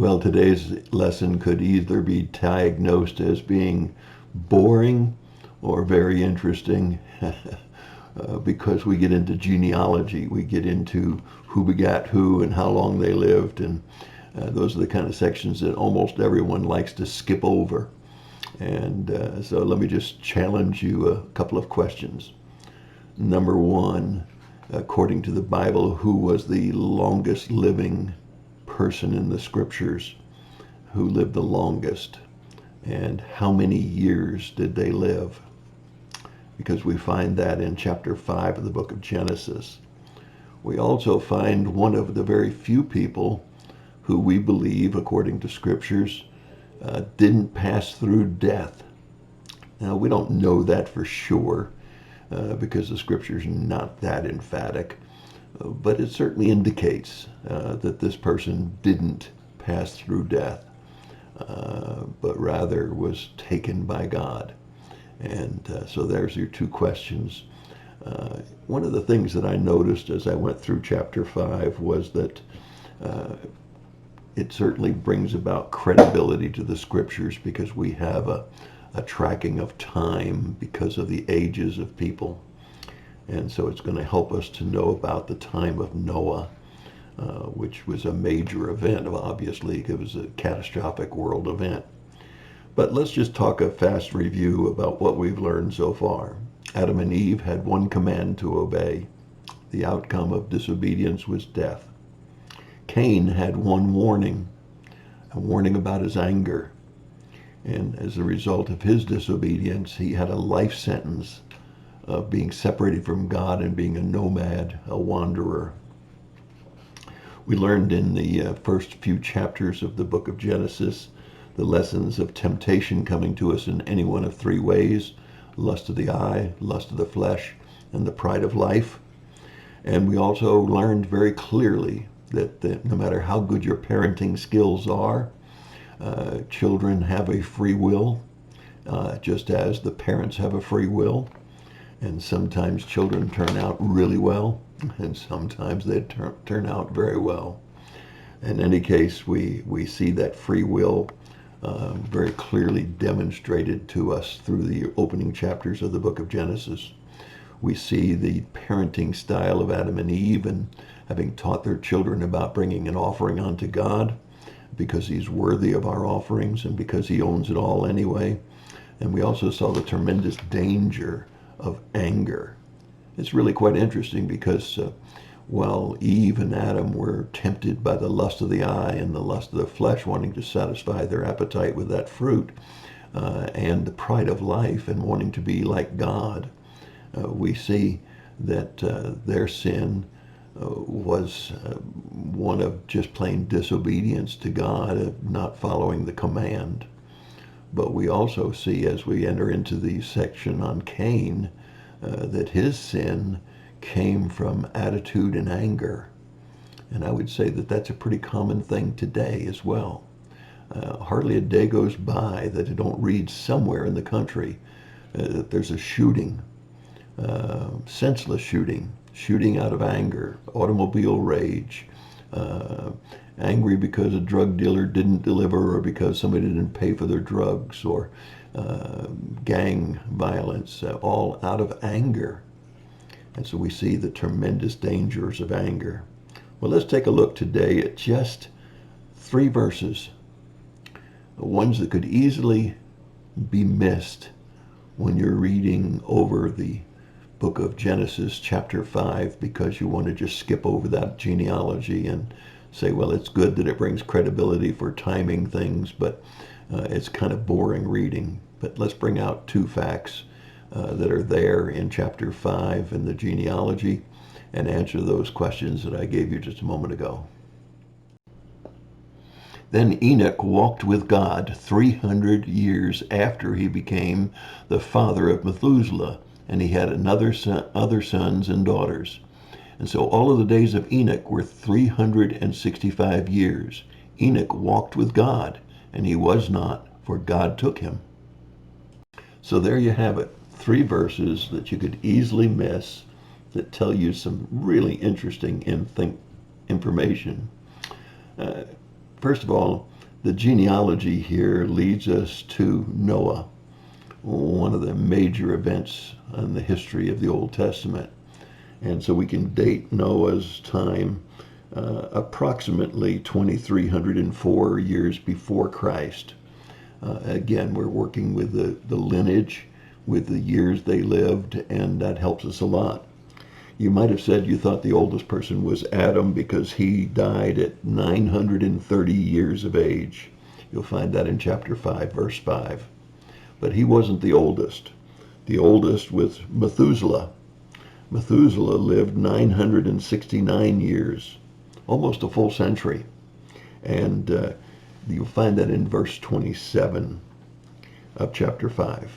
Well, today's lesson could either be diagnosed as being boring or very interesting because we get into genealogy. We get into who begat who and how long they lived. And those are the kind of sections that almost everyone likes to skip over. And so let me just challenge you a couple of questions. Number one, according to the Bible, who was the longest living person in the scriptures? Who lived the longest? And how many years did they live? Because we find that in chapter 5 of the book of Genesis. We also find one of the very few people who we believe, according to scriptures, didn't pass through death. Now, we don't know that for sure because the scriptures are not that emphatic, but it certainly indicates that this person didn't pass through death, but rather was taken by God. And so there's your two questions. One of the things that I noticed as I went through chapter 5 was that it certainly brings about credibility to the scriptures because we have a tracking of time because of the ages of people. And so it's going to help us to know about the time of Noah, which was a major event, obviously. It was a catastrophic world event. But let's just talk a fast review about what we've learned so far. Adam and Eve had one command to obey. The outcome of disobedience was death. Cain had one warning, a warning about his anger. And as a result of his disobedience, he had a life sentence of being separated from God and being a nomad, a wanderer. We learned in the first few chapters of the book of Genesis the lessons of temptation coming to us in any one of three ways: lust of the eye, lust of the flesh, and the pride of life. And we also learned very clearly that no matter how good your parenting skills are, children have a free will, just as the parents have a free will. And sometimes children turn out really well, and sometimes they turn out very well. In any case, we see that free will very clearly demonstrated to us through the opening chapters of the book of Genesis. We see the parenting style of Adam and Eve and having taught their children about bringing an offering unto God because he's worthy of our offerings and because he owns it all anyway. And we also saw the tremendous danger of anger. It's really quite interesting because while Eve and Adam were tempted by the lust of the eye and the lust of the flesh, wanting to satisfy their appetite with that fruit, and the pride of life and wanting to be like God, we see that their sin was one of just plain disobedience to God, of not following the command. But we also see, as we enter into the section on Cain, that his sin came from attitude and anger. And I would say that that's a pretty common thing today as well. Hardly a day goes by that I don't read somewhere in the country that there's a shooting, senseless shooting out of anger, automobile rage, angry because a drug dealer didn't deliver or because somebody didn't pay for their drugs, or gang violence, all out of anger. And so we see the tremendous dangers of anger. Well, let's take a look today at just 3 verses, ones that could easily be missed when you're reading over the book of Genesis chapter 5 because you want to just skip over that genealogy and say, well, it's good that it brings credibility for timing things, but it's kind of boring reading. But let's bring out 2 facts that are there in chapter 5 in the genealogy and answer those questions that I gave you just a moment ago. Then Enoch walked with God 300 years after he became the father of Methuselah, and he had other sons and daughters. And so all of the days of Enoch were 365 years. Enoch walked with God, and he was not, for God took him. So there you have it. 3 verses that you could easily miss that tell you some really interesting information. First of all, The genealogy here leads us to Noah, one of the major events in the history of the Old Testament. And so we can date Noah's time approximately 2,304 years before Christ. Again, we're working with the lineage, with the years they lived, and that helps us a lot. You might have said you thought the oldest person was Adam because he died at 930 years of age. You'll find that in chapter 5, verse 5. But he wasn't the oldest. The oldest was Methuselah. Methuselah lived 969 years, almost a full century. And you'll find that in verse 27 of chapter 5.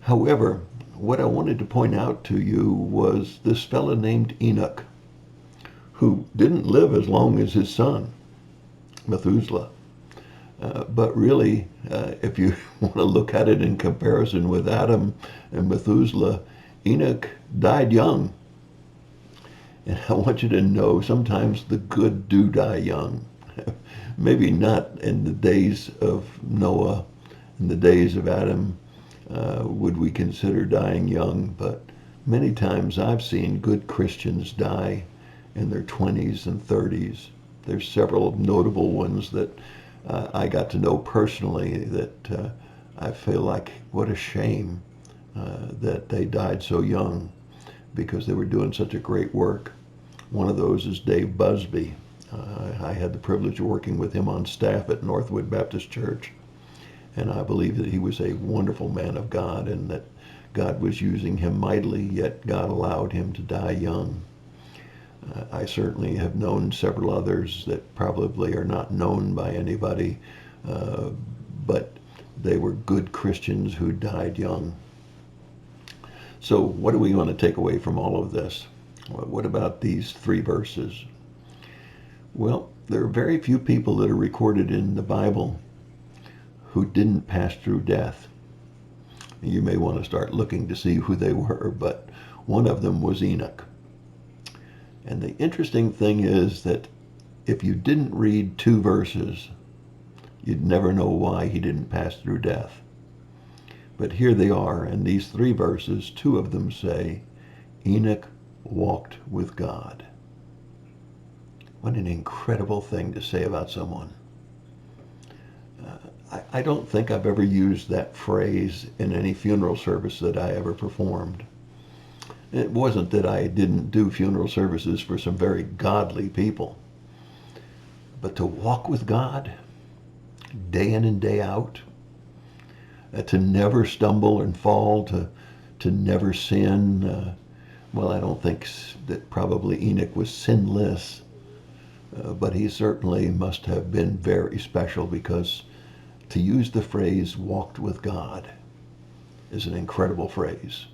However, what I wanted to point out to you was this fellow named Enoch, who didn't live as long as his son, Methuselah. But really, if you want to look at it in comparison with Adam and Methuselah, Enoch died young. And I want you to know sometimes the good do die young. Maybe not in the days of Noah, in the days of Adam, would we consider dying young, but many times I've seen good Christians die in their 20s and 30s. There's several notable ones that I got to know personally that I feel like what a shame that they died so young because they were doing such a great work. One of those is Dave Busby. I had the privilege of working with him on staff at Northwood Baptist Church. And I believe that he was a wonderful man of God and that God was using him mightily, yet God allowed him to die young. I certainly have known several others that probably are not known by anybody, but they were good Christians who died young. So what do we want to take away from all of this? What about these 3 verses? Well, there are very few people that are recorded in the Bible who didn't pass through death. You may want to start looking to see who they were, but one of them was Enoch. And the interesting thing is that if you didn't read 2 verses, you'd never know why he didn't pass through death. But here they are, and these 3 verses, 2 of them say, Enoch walked with God. What an incredible thing to say about someone. I don't think I've ever used that phrase in any funeral service that I ever performed. It wasn't that I didn't do funeral services for some very godly people, but to walk with God day in and day out, to never stumble and fall, to never sin. Well, I don't think that probably Enoch was sinless, but he certainly must have been very special, because to use the phrase walked with God is an incredible phrase.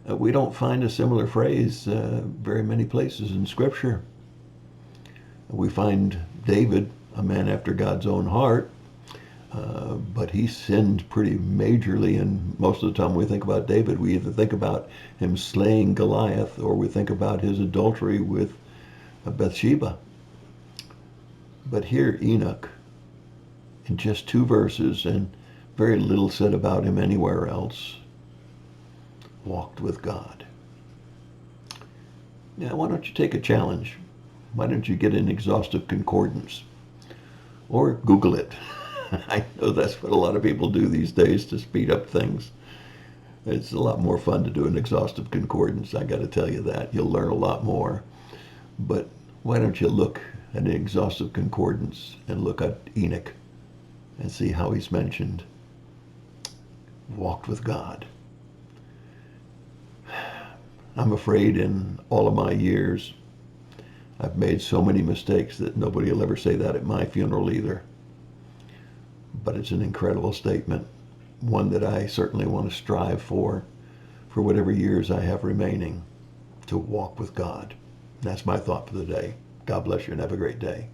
We don't find a similar phrase very many places in Scripture. We find David, a man after God's own heart, but he sinned pretty majorly, and most of the time we think about David, we either think about him slaying Goliath or we think about his adultery with Bathsheba. But here Enoch, in just 2 verses and very little said about him anywhere else, walked with God. Now, why don't you take a challenge? Why don't you get an exhaustive concordance? Or Google it. I know that's what a lot of people do these days to speed up things. It's a lot more fun to do an exhaustive concordance, I got to tell you that. You'll learn a lot more. But why don't you look at an exhaustive concordance and look at Enoch and see how he's mentioned. Walked with God. I'm afraid in all of my years, I've made so many mistakes that nobody will ever say that at my funeral either. But it's an incredible statement, one that I certainly want to strive for whatever years I have remaining, to walk with God. That's my thought for the day. God bless you and have a great day.